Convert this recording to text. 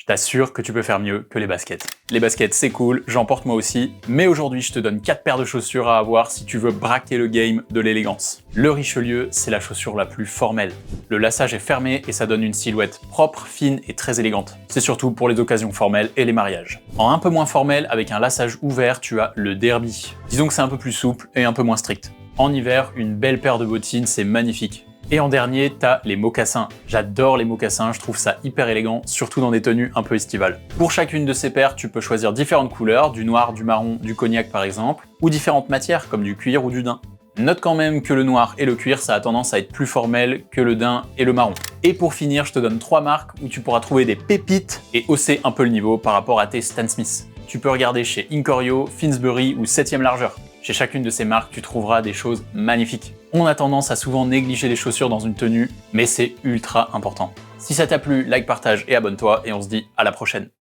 Je t'assure que tu peux faire mieux que les baskets. Les baskets, c'est cool, j'en porte moi aussi, mais aujourd'hui, je te donne 4 paires de chaussures à avoir si tu veux braquer le game de l'élégance. Le Richelieu, c'est la chaussure la plus formelle. Le lassage est fermé et ça donne une silhouette propre, fine et très élégante. C'est surtout pour les occasions formelles et les mariages. En un peu moins formel, avec un lassage ouvert, tu as le Derby. Disons que c'est un peu plus souple et un peu moins strict. En hiver, une belle paire de bottines, c'est magnifique. Et en dernier, t'as les mocassins. J'adore les mocassins, je trouve ça hyper élégant, surtout dans des tenues un peu estivales. Pour chacune de ces paires, tu peux choisir différentes couleurs, du noir, du marron, du cognac par exemple, ou différentes matières comme du cuir ou du daim. Note quand même que le noir et le cuir, ça a tendance à être plus formel que le daim et le marron. Et pour finir, je te donne 3 marques où tu pourras trouver des pépites et hausser un peu le niveau par rapport à tes Stan Smith. Tu peux regarder chez Incorio, Finsbury ou 7ème largeur. Chez chacune de ces marques, tu trouveras des choses magnifiques. On a tendance à souvent négliger les chaussures dans une tenue, mais c'est ultra important. Si ça t'a plu, like, partage et abonne-toi, et on se dit à la prochaine.